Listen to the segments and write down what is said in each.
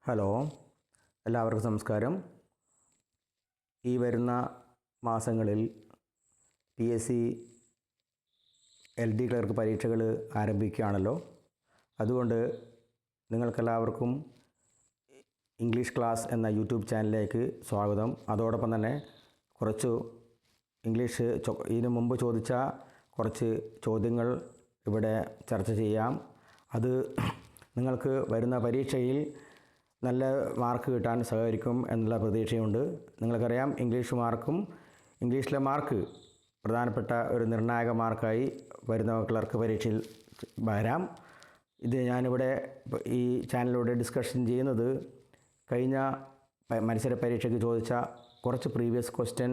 Hello, എല്ലാവർക്കും നമസ്കാരം. ഈ വരുന്ന മാസങ്ങളിൽ PSC LD ക്ലർക്ക് പരീക്ഷകൾ ആരംഭിക്കുകയാണല്ലോ. അതുകൊണ്ട് നിങ്ങൾക്കെല്ലാവർക്കും ഇംഗ്ലീഷ് ക്ലാസ് എന്ന യൂട്യൂബ് ചാനലിലേക്ക് സ്വാഗതം. അതോടൊപ്പം തന്നെ കുറച്ച് ഇംഗ്ലീഷ് ഇതിനു മുമ്പ് ചോദിച്ച കുറച്ച് ചോദ്യങ്ങൾ ഇവിടെ ചർച്ച ചെയ്യാം. അത് നിങ്ങൾക്ക് വരുന്ന പരീക്ഷയിൽ നല്ല മാർക്ക് കിട്ടാൻ സഹകരിക്കും എന്നുള്ള പ്രതീക്ഷയുണ്ട്. നിങ്ങൾക്കറിയാം, ഇംഗ്ലീഷിലെ മാർക്ക് പ്രധാനപ്പെട്ട ഒരു നിർണായക മാർക്കായി വരുന്ന ക്ലർക്ക് പരീക്ഷയിൽ വരാം. ഇത് ഞാനിവിടെ ഈ ചാനലിലൂടെ ഡിസ്കഷൻ ചെയ്യുന്നത് കഴിഞ്ഞ മത്സര പരീക്ഷയ്ക്ക് ചോദിച്ച കുറച്ച് പ്രീവിയസ് ക്വസ്റ്റ്യൻ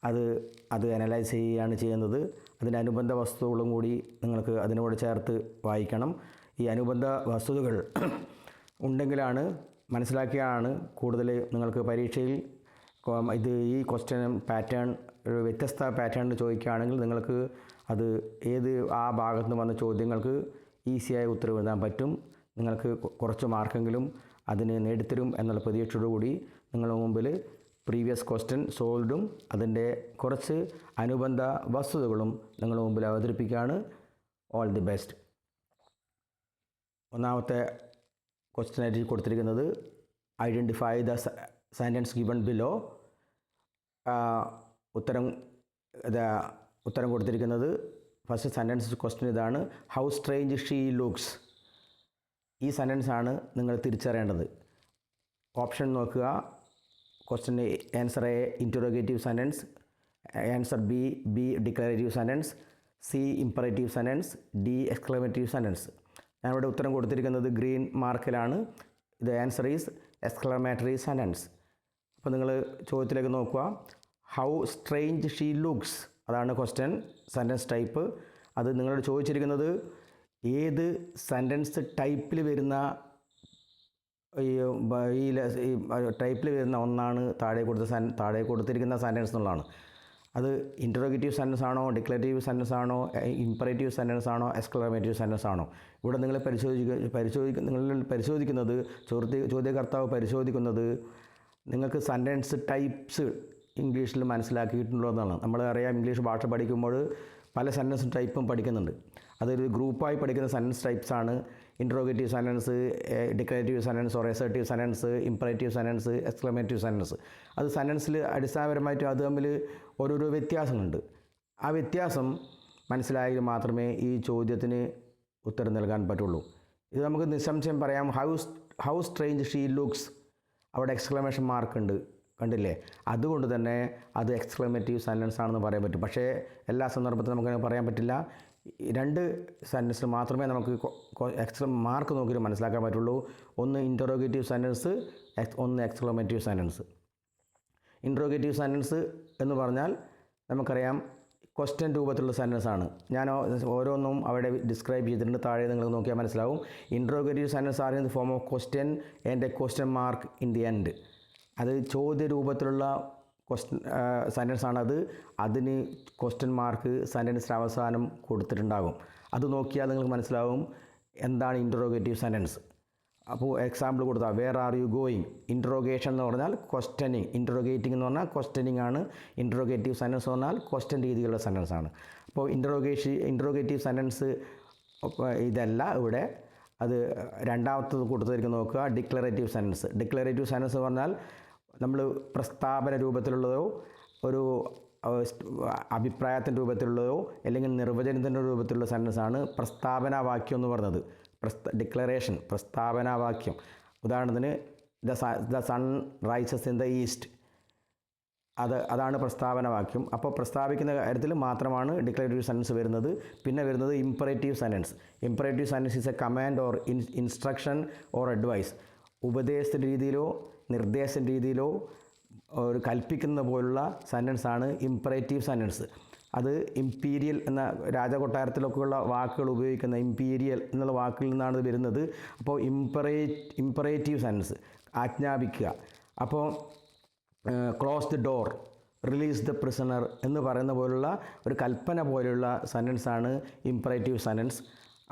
അത് അനലൈസ് ചെയ്യുകയാണ് ചെയ്യുന്നത്. അതിൻ്റെ അനുബന്ധ വസ്തുതകളും കൂടി നിങ്ങൾക്ക് അതിനോട് ചേർത്ത് വായിക്കണം. ഈ അനുബന്ധ വസ്തുതകൾ ഉണ്ടെങ്കിലാണ് മനസ്സിലാക്കിയാണ് കൂടുതൽ നിങ്ങൾക്ക് പരീക്ഷയിൽ ഈ ക്വസ്റ്റ്യൻ പാറ്റേൺ ഒരു വ്യത്യസ്ത പാറ്റേണിൽ ചോദിക്കുകയാണെങ്കിൽ നിങ്ങൾക്ക് അത് ആ ഭാഗത്ത് നിന്ന് വന്ന ചോദ്യങ്ങൾക്ക് ഈസിയായി ഉത്തരവ് എഴുതാൻ പറ്റും. നിങ്ങൾക്ക് കുറച്ച് മാർക്കെങ്കിലും അതിന് നേടിത്തരും എന്നുള്ള പ്രതീക്ഷയോടുകൂടി നിങ്ങളുടെ മുമ്പിൽ പ്രീവിയസ് ക്വസ്റ്റ്യൻ സോൾവ്ഡും അതിൻ്റെ കുറച്ച് അനുബന്ധ വസ്തുതകളും നിങ്ങളുടെ മുമ്പിൽ അവതരിപ്പിക്കുകയാണ്. All the best. ഒന്നാമത്തെ ക്വസ്റ്റ്യനായിട്ട് കൊടുത്തിരിക്കുന്നത് identify the sentence given below. ഉത്തരം കൊടുത്തിരിക്കുന്നത് ഫസ്റ്റ് സെൻറ്റൻസ് ക്വസ്റ്റ്യൻ ഇതാണ്: ഹൗ സ്ട്രേഞ്ച് ഷീ ലുക്സ്. ഈ സെൻറ്റൻസാണ് നിങ്ങൾ തിരിച്ചറിയേണ്ടത്. ഓപ്ഷൻ നോക്കുക. Question answer A interrogative sentence, answer B declarative sentence, C imperative sentence, D exclamative sentence. ഞാനിവിടെ ഉത്തരം കൊടുത്തിരിക്കുന്നത് ഗ്രീൻ മാർക്കിലാണ്. ഇത് ആൻസർ ഈസ് എക്സ്ക്ലമേറ്ററി സെൻറ്റൻസ്. അപ്പോൾ നിങ്ങൾ ചോദ്യത്തിലേക്ക് നോക്കുക. ഹൗ സ്ട്രേഞ്ച് ഷീ ലുക്സ്, അതാണ് ക്വസ്റ്റ്യൻ സെൻറ്റൻസ് ടൈപ്പ്. അത് നിങ്ങളോട് ചോദിച്ചിരിക്കുന്നത് ഏത് സെൻറ്റൻസ് ടൈപ്പിൽ വരുന്ന ടൈപ്പിൽ വരുന്ന ഒന്നാണ് താഴെ കൊടുത്തിരിക്കുന്ന സെൻറ്റൻസ് എന്നുള്ളതാണ്. അത് ഇൻറ്ററോഗേറ്റീവ് സെൻറ്റൻസ് ആണോ, ഡിക്ലറേറ്റീവ് സെൻറ്റൻസ് ആണോ, ഇംപറേറ്റീവ് സെൻറ്റൻസ് ആണോ, എക്സ്ക്ലമേറ്റീവ് സെൻറ്റൻസ് ആണോ? ഇവിടെ നിങ്ങൾ പരിശോധിക്കുന്നത് ചോദ്യകർത്താവ് പരിശോധിക്കുന്നത് നിങ്ങൾക്ക് സെൻറ്റൻസ് ടൈപ്സ് ഇംഗ്ലീഷിൽ മനസ്സിലാക്കിയിട്ടുണ്ടോ എന്നാണ്. നമ്മൾ അറിയാം, ഇംഗ്ലീഷ് ഭാഷ പഠിക്കുമ്പോൾ പല സെൻറ്റൻസ് ടൈപ്പും പഠിക്കുന്നുണ്ട്. അതൊരു ഗ്രൂപ്പായി പഠിക്കുന്ന സെൻറ്റൻസ് ടൈപ്സാണ് interrogative sentence, declarative sentence or assertive sentence, imperative sentence, exclamative sentence. അത് സെൻറ്റൻസിൽ അടിസ്ഥാനപരമായിട്ട് അത് തമ്മിൽ ഓരോരോ വ്യത്യാസങ്ങളുണ്ട്. ആ വ്യത്യാസം മനസ്സിലായെങ്കിൽ മാത്രമേ ഈ ചോദ്യത്തിന് ഉത്തരം നൽകാൻ പറ്റുള്ളൂ. ഇത് നമുക്ക് നിസ്സംശയം പറയാം. ഹൗ സ്ട്രേഞ്ച് ഷീ ലുക്സ്, അവിടെ എക്സ്ക്ലമേഷൻ മാർക്ക് ഉണ്ട്, കണ്ടില്ലേ? അതുകൊണ്ട് തന്നെ അത് എക്സ്ക്ലമേറ്റീവ് സെൻറ്റൻസ് ആണെന്ന് പറയാൻ പറ്റും. പക്ഷേ എല്ലാ സന്ദർഭത്തിലും നമുക്കങ്ങനെ പറയാൻ പറ്റില്ല. രണ്ട് സെൻറ്റൻസിൽ മാത്രമേ നമുക്ക് മാർക്ക് നോക്കിയിട്ട് മനസ്സിലാക്കാൻ പറ്റുള്ളൂ. ഒന്ന് ഇൻറ്ററോഗേറ്റീവ് സെൻറ്റൻസ്, ഒന്ന് എക്സ്ക്ലമേറ്റീവ് സെൻറ്റൻസ്. ഇൻട്രോഗേറ്റീവ് സെൻറ്റൻസ് എന്ന് പറഞ്ഞാൽ നമുക്കറിയാം ക്വസ്റ്റ്യൻ രൂപത്തിലുള്ള സെൻറ്റൻസ് ആണ്. ഞാൻ ഓരോന്നും അവിടെ ഡിസ്ക്രൈബ് ചെയ്തിട്ടുണ്ട്. താഴെ നിങ്ങൾ നോക്കിയാൽ മനസ്സിലാവും. Interrogative sentence are in the form of question and A question mark in the end. അത് ചോദ്യ രൂപത്തിലുള്ള സെൻറ്റൻസ് ആണത്. അതിന് ക്വസ്റ്റ്യൻ മാർക്ക് സെൻറ്റൻസിന് അവസാനം കൊടുത്തിട്ടുണ്ടാകും. അത് നോക്കിയാൽ നിങ്ങൾക്ക് മനസ്സിലാവും എന്താണ് ഇൻട്രോഗേറ്റീവ് സെൻറ്റൻസ്. അപ്പോൾ എക്സാമ്പിൾ കൊടുത്താൽ where are you going. Interrogation എന്ന് പറഞ്ഞാൽ ക്വസ്റ്റ്യനിങ്, ഇൻട്രോഗേറ്റിംഗ് എന്ന് പറഞ്ഞാൽ ക്വസ്റ്റ്യനിങ് ആണ്. ഇൻട്രോഗേറ്റീവ് സെൻറ്റൻസ് എന്ന് പറഞ്ഞാൽ ക്വസ്റ്റ്യൻ രീതിയിലുള്ള സെൻറ്റൻസ് ആണ്. അപ്പോൾ ഇൻട്രോഗേറ്റീവ് സെൻറ്റൻസ് ഇതല്ല ഇവിടെ. അത് രണ്ടാമത്തത് കൊടുത്തിരിക്കുന്നത് നോക്കുക, ഡിക്ലറേറ്റീവ് സെൻറ്റൻസ്. ഡിക്ലറേറ്റീവ് സെൻറ്റൻസ് എന്ന് പറഞ്ഞാൽ നമ്മൾ പ്രസ്താവന രൂപത്തിലുള്ളതോ ഒരു അഭിപ്രായത്തിൻ്റെ രൂപത്തിലുള്ളതോ അല്ലെങ്കിൽ നിർവചനത്തിൻ്റെ രൂപത്തിലുള്ള സെൻറ്റൻസ് ആണ് പ്രസ്താവന വാക്യം എന്ന് പറയുന്നത്. ഡിക്ലറേഷൻ പ്രസ്താവന വാക്യം. ഉദാഹരണത്തിന് the sun rises in the east, അതാണ് പ്രസ്താവന വാക്യം. അപ്പോൾ പ്രസ്താവിക്കുന്ന കാര്യത്തിൽ മാത്രമാണ് ഡിക്ലറേറ്റീവ് സെൻറ്റൻസ് വരുന്നത്. പിന്നെ വരുന്നത് imperative sentence. Imperative sentence is a command or instruction or advice. ഉപദേശത്തിൻ്റെ രീതിയിലോ നിർദ്ദേശത്തിൻ്റെ രീതിയിലോ ഒരു കൽപ്പിക്കുന്ന പോലുള്ള സെൻറ്റൻസ് ആണ് ഇംപറേറ്റീവ് സെൻറ്റൻസ്. അത് ഇംപീരിയൽ എന്ന രാജകൊട്ടാരത്തിലൊക്കെയുള്ള വാക്കുകൾ ഉപയോഗിക്കുന്ന ഇംപീരിയൽ എന്നുള്ള വാക്കിൽ നിന്നാണ് ഇത് വരുന്നത്. അപ്പോൾ ഇംപറേറ്റീവ് സെൻറ്റൻസ് ആജ്ഞാപിക്കുക. അപ്പോൾ close the door, release the prisoner എന്ന് പറയുന്ന പോലുള്ള ഒരു കൽപ്പന പോലെയുള്ള സെൻറ്റൻസാണ് ഇംപറേറ്റീവ് സെൻറ്റൻസ്.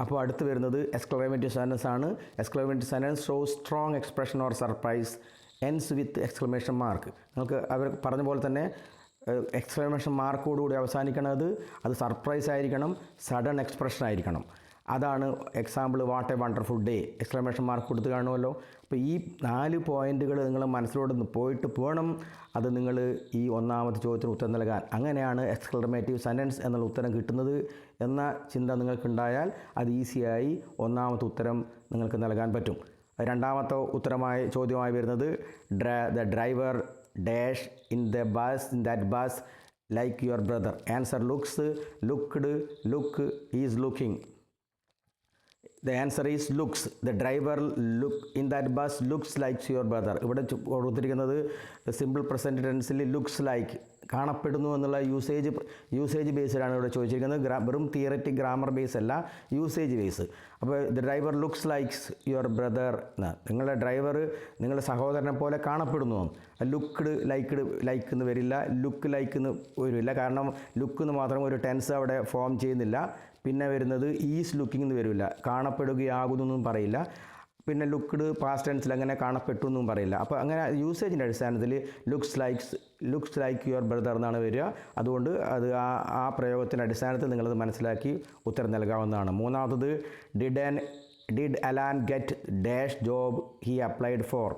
അപ്പോൾ അടുത്ത് വരുന്നത് എക്സ്ക്ലമേറ്റീവ് സെൻറ്റൻസ് ആണ്. Exclamative sentence shows strong expression or surprise ends with exclamation mark. നമുക്ക് അവർ പറഞ്ഞ പോലെ തന്നെ എക്സ്ക്ലമേഷൻ മാർക്കോടുകൂടി അവസാനിക്കണത് അത് സർപ്രൈസ് ആയിരിക്കണം, സഡൻ എക്സ്പ്രഷൻ ആയിരിക്കണം. അതാണ് example what A wonderful day, exclamation mark കൊടുത്ത് കാണുമല്ലോ. അപ്പോൾ ഈ 4 പോയിൻറ്റുകൾ നിങ്ങൾ മനസ്സിലോട്ട് പോയിട്ട് വേണം അത് നിങ്ങൾ ഈ ഒന്നാമത്തെ ചോദ്യത്തിന് ഉത്തരം നൽകാൻ. അങ്ങനെയാണ് എക്സ്ക്ലമേറ്റീവ് സെൻറ്റൻസ് എന്നുള്ള ഉത്തരം കിട്ടുന്നത് എന്ന ചിന്ത നിങ്ങൾക്കുണ്ടായാൽ അത് ഈസിയായി ഒന്നാമത്തെ ഉത്തരം നിങ്ങൾക്ക് നൽകാൻ പറ്റും. രണ്ടാമത്തെ ചോദ്യമായി വരുന്നത് the driver dash in that bus like your brother. Answer looks, looked, look, is looking. The answer is looks. The driver in that bus looks like your brother. ഇവിടെ കൊടുത്തിരിക്കുന്നത് സിമ്പിൾ പ്രസൻറ്റ് ടെൻസിൽ ലുക്സ് ലൈക്ക്, കാണപ്പെടുന്നു എന്നുള്ള usage ബേസിലാണ് ഇവിടെ ചോദിച്ചിരിക്കുന്നത്. വെറും theoretic grammar base അല്ല, usage base. അപ്പോൾ the driver looks likes your brother. നിങ്ങളുടെ ഡ്രൈവർ നിങ്ങളുടെ സഹോദരനെ പോലെ കാണപ്പെടുന്നു. ലുക്ക്ഡ് ലൈക്ക് എന്ന് വരില്ല, ലുക്ക് ലൈക്ക് എന്ന് വരില്ല. കാരണം ലുക്ക് എന്ന് മാത്രം ഒരു ടെൻസ് അവിടെ ഫോം ചെയ്യുന്നില്ല. പിന്നെ വരുന്നത് ഈസ് ലുക്കിംഗ് എന്ന് വരില്ല, കാണപ്പെടുകയാകുന്നു എന്നും പറയില്ല. പിന്നെ ലുക്ക്ഡ് പാസ്റ്റ് ടെൻസിൽ അങ്ങനെ കാണപ്പെട്ടു എന്നും പറയില്ല. അപ്പോൾ അങ്ങനെ യൂസേജിൻ്റെ അടിസ്ഥാനത്തിൽ ലുക്സ് ലൈക്ക് യുവർ ബ്രദർ എന്നാണ് വരിക. അതുകൊണ്ട് അത് ആ പ്രയോഗത്തിൻ്റെ അടിസ്ഥാനത്തിൽ നിങ്ങളത് മനസ്സിലാക്കി ഉത്തരം നൽകാവുന്നതാണ്. മൂന്നാമത്തത് did Alan get dash job he applied for.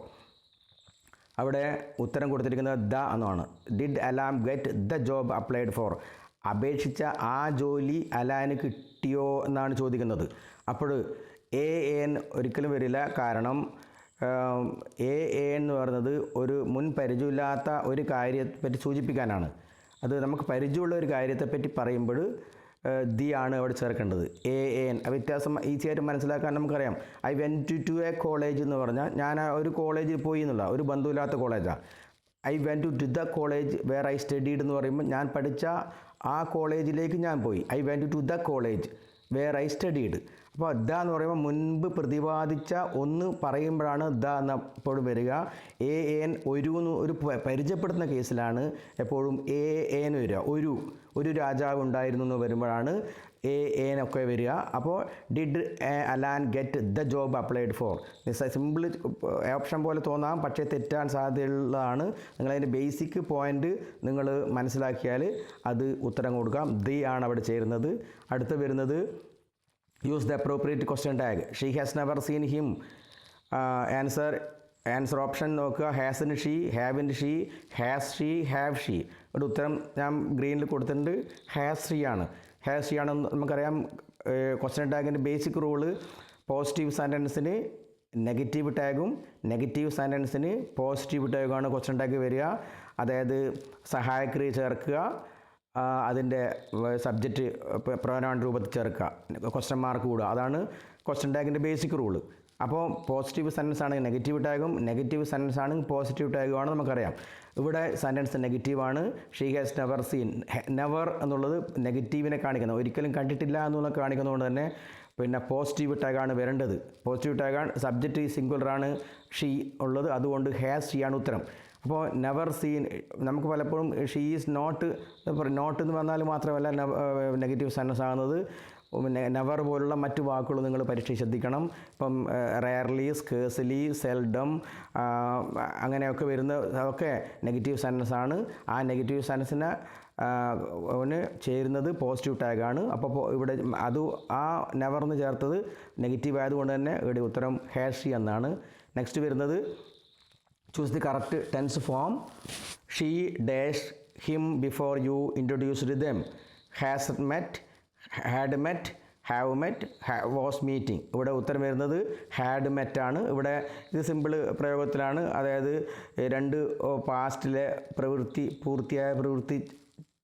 അവിടെ ഉത്തരം കൊടുത്തിരിക്കുന്നത് ദ എന്നാണ്. Did Alan get the job applied for. അപേക്ഷിച്ച ആ ജോലി അലാന് കിട്ടിയോ എന്നാണ് ചോദിക്കുന്നത്. അപ്പോൾ എൻ ഒരിക്കലും വരില്ല. കാരണം എന്ന് പറയുന്നത് ഒരു മുൻ പരിചയമില്ലാത്ത ഒരു കാര്യത്തെപ്പറ്റി സൂചിപ്പിക്കാനാണ്. അത് നമുക്ക് പരിചയമുള്ള ഒരു കാര്യത്തെപ്പറ്റി പറയുമ്പോൾ ദി ആണ് അവിടെ ചേർക്കേണ്ടത്. എൻ വ്യത്യാസം ഈസി ആയിട്ട് മനസ്സിലാക്കാൻ നമുക്കറിയാം. I went to a college എന്ന് പറഞ്ഞാൽ ഞാൻ ഒരു കോളേജിൽ പോയി എന്നുള്ള ഒരു ബന്ധമില്ലാത്ത കോളേജാണ്. I went to the college where I studied എന്ന് പറയുമ്പോൾ ഞാൻ പഠിച്ച ആ കോളേജിലേക്ക് ഞാൻ പോയി. I went to the college where I studied. അപ്പോൾ ദ എന്ന് പറയുമ്പോൾ മുൻപ് പ്രതിപാദിച്ച ഒന്ന് പറയുമ്പോഴാണ് ദ എപ്പോഴും വരിക. എൻ ഒരു പരിചയപ്പെടുത്തുന്ന കേസിലാണ് എപ്പോഴും എൻ വരിക. ഒരു രാജാവ് ഉണ്ടായിരുന്നു എന്ന് വരുമ്പോഴാണ് എന്നൊക്കെ വരിക. അപ്പോൾ did Alan get the job applied for. Simple option പോലെ തോന്നാം, പക്ഷേ തെറ്റാൻ സാധ്യതയുള്ളതാണ്. നിങ്ങളതിൻ്റെ ബേസിക് പോയിൻ്റ് നിങ്ങൾ മനസ്സിലാക്കിയാൽ അത് ഉത്തരം കൊടുക്കാം. ദി ആണ് അവിടെ ചേരുന്നത്. അടുത്ത് വരുന്നത് use the appropriate question tag. She has never seen him. Answer option നോക്കുക. Hasn't she, haven't she, has she, have she. ഒരു ഉത്തരം ഞാൻ ഗ്രീനിൽ കൊടുത്തിട്ടുണ്ട്. ഹാസ് ഷീ ആണ്. ഹാസ് ഷീ ആണെന്ന് നമുക്കറിയാം. ക്വസ്റ്റ്യൻ ടാഗിൻ്റെ ബേസിക് റൂള് പോസിറ്റീവ് സെൻറ്റൻസിന് നെഗറ്റീവ് ടാഗും നെഗറ്റീവ് സെൻറ്റൻസിന് പോസിറ്റീവ് ടാഗുമാണ് ക്വസ്റ്റ്യൻ ടാഗ് വരിക. അതായത് സഹായക്രിയ ചേർക്കുക, അതിൻ്റെ സബ്ജക്റ്റ് പ്രൊനൗൺ രൂപത്തിൽ ചേർക്കുക, ക്വസ്റ്റ്യൻ മാർക്ക് കൂടുക. അതാണ് ക്വസ്റ്റ്യൻ ടാഗിൻ്റെ ബേസിക് റൂള്. അപ്പോൾ പോസിറ്റീവ് സെൻറ്റൻസ് ആണെങ്കിൽ നെഗറ്റീവ് ടാഗും നെഗറ്റീവ് സെൻറ്റൻസ് ആണെങ്കിൽ പോസിറ്റീവ് ടാഗുമാണ് നമുക്കറിയാം. ഇവിടെ സെൻറ്റൻസ് നെഗറ്റീവാണ്. She has never scene. Never എന്നുള്ളത് നെഗറ്റീവിനെ കാണിക്കുന്നത്, ഒരിക്കലും കണ്ടിട്ടില്ല എന്നുള്ളത് കാണിക്കുന്നതുകൊണ്ട് തന്നെ പിന്നെ പോസിറ്റീവ് ടാഗാണ് വരേണ്ടത്. പോസിറ്റീവ് ടാഗാണ്. സബ്ജക്റ്റ് സിംഗുലറാണ് ഷീ ഉള്ളത്, അതുകൊണ്ട് ഹാസ് ഷീ ആണ് ഉത്തരം. അപ്പോൾ നെവർ സീൻ നമുക്ക് പലപ്പോഴും ഷീ ഈസ് നോട്ട് എന്ന് പറഞ്ഞാൽ മാത്രമല്ല നെഗറ്റീവ് സെൻറ്റൻസ് ആകുന്നത്. നെവർ പോലുള്ള മറ്റു വാക്കുകൾ നിങ്ങൾ പരീക്ഷ ശ്രദ്ധിക്കണം. ഇപ്പം റെയർലി, സ്കേഴ്സ്ലി, സെൽഡം അങ്ങനെയൊക്കെ വരുന്ന അതൊക്കെ നെഗറ്റീവ് സെൻറ്റൻസ് ആണ്. ആ നെഗറ്റീവ് സെൻറ്റൻസിന് ചേരുന്നത് പോസിറ്റീവ് ടാഗാണ്. അപ്പോൾ ഇവിടെ ആ നെവർന്ന് ചേർത്തത് നെഗറ്റീവ് ആയതുകൊണ്ട് തന്നെ ഇവിടെ ഉത്തരം ഹാസ് ഷീ എന്നാണ്. നെക്സ്റ്റ് വരുന്നത് choose the correct tense form. She dash him before you introduced them. Has met, had met, have met, was meeting. ഇവിടെ ഉത്തരം വരുന്നത് ഹാഡ് മെറ്റ് ആണ്. ഇവിടെ ഇത് സിമ്പിൾ പ്രയോഗത്തിലാണ്. അതായത് രണ്ട് പാസ്റ്റിലെ പൂർത്തിയായ പ്രവൃത്തി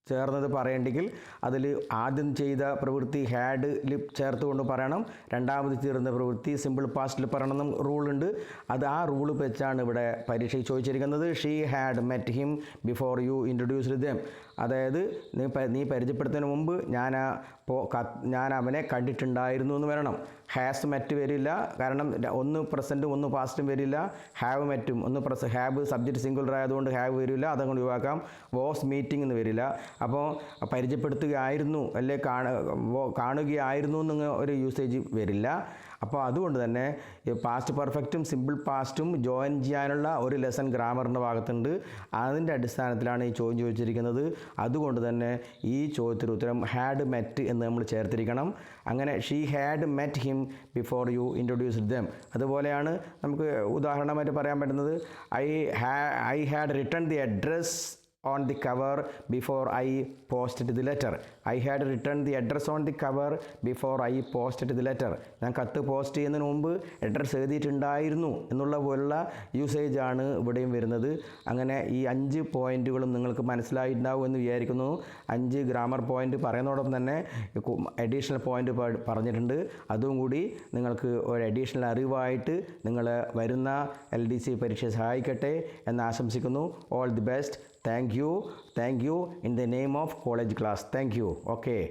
ചേർന്നത് പറയണ്ടെങ്കിൽ അതിൽ ആദ്യം ചെയ്ത പ്രവൃത്തി ഹാഡിൽ ചേർത്തുകൊണ്ട് പറയണം. രണ്ടാമത് ചേർന്ന പ്രവൃത്തി സിമ്പിൾ പാസ്റ്റിൽ പറയണമെന്നും റൂളുണ്ട്. ആ റൂൾ വെച്ചാണ് ഇവിടെ പരീക്ഷയ്ക്ക് ചോദിച്ചിരിക്കുന്നത്. She had met him before you introduced them. അതായത് നീ പരിചയപ്പെടുത്തുന്നതിന് മുമ്പ് ഞാൻ അവനെ കണ്ടിട്ടുണ്ടായിരുന്നു എന്ന് വരണം. ഹാസ് മെറ്റ് വരില്ല, കാരണം ഒന്ന് പ്രസൻറ്റും ഒന്ന് പാസ്റ്റും വരില്ല. ഹാവ് മെറ്റും ഒന്ന് ഹാവ് സബ്ജക്റ്റ് സിംഗുലർ ആയതുകൊണ്ട് ഹാവ് വരില്ല, അതുകൊണ്ട് ഒഴിവാക്കാം. വാസ് മീറ്റിംഗ് എന്ന് വരില്ല. അപ്പോൾ പരിചയപ്പെടുത്തുകയായിരുന്നു അല്ലെ കാണുകയായിരുന്നു എന്നിങ്ങനെ ഒരു യൂസേജ് വരില്ല. അപ്പോൾ അതുകൊണ്ട് തന്നെ പാസ്റ്റ് പെർഫെക്റ്റും സിമ്പിൾ പാസ്റ്റും ജോയിൻ ചെയ്യാനുള്ള ഒരു ലെസൺ ഗ്രാമറിൻ്റെ ഭാഗത്തുണ്ട്. അതിൻ്റെ അടിസ്ഥാനത്തിലാണ് ഈ ചോദ്യം ചോദിച്ചിരിക്കുന്നത്. അതുകൊണ്ട് തന്നെ ഈ ചോദ്യത്തിന് ഉത്തരം ഹാഡ് മെറ്റ് എന്ന് നമ്മൾ ചേർത്തിരിക്കണം. അങ്ങനെ she had met him before you introduced dum. അതുപോലെയാണ് നമുക്ക് ഉദാഹരണമായിട്ട് പറയാൻ പറ്റുന്നത് I had written the address on the cover before I posted the letter. I had written the address on the cover before I posted the letter. ഞാൻ കത്ത് post ചെയ്യുന്നതിന് മുമ്പ് address എഴുതിയിട്ടുണ്ടായിരുന്നു എന്നുള്ള പോലുള്ള യൂസേജ് ആണ് ഇവിടെയും വരുന്നത്. അങ്ങനെ ഈ 5 പോയിന്റുകളും നിങ്ങൾക്ക് മനസ്സിലായിട്ടുണ്ടാവും എന്ന് വിചാരിക്കുന്നു. 5 ഗ്രാമർ പോയിന്റ് പറയുന്നതോടൊപ്പം തന്നെ അഡീഷണൽ പോയിന്റ് പറഞ്ഞിട്ടുണ്ട്. അതും കൂടി നിങ്ങൾക്ക് ഒരു അഡീഷണൽ അറിവായിട്ട് നിങ്ങൾ വരുന്ന LDC പരീക്ഷയെ സഹായിക്കട്ടെ എന്ന് ആശംസിക്കുന്നു. All the best. Thank you in the name of college class. Thank you. Okay.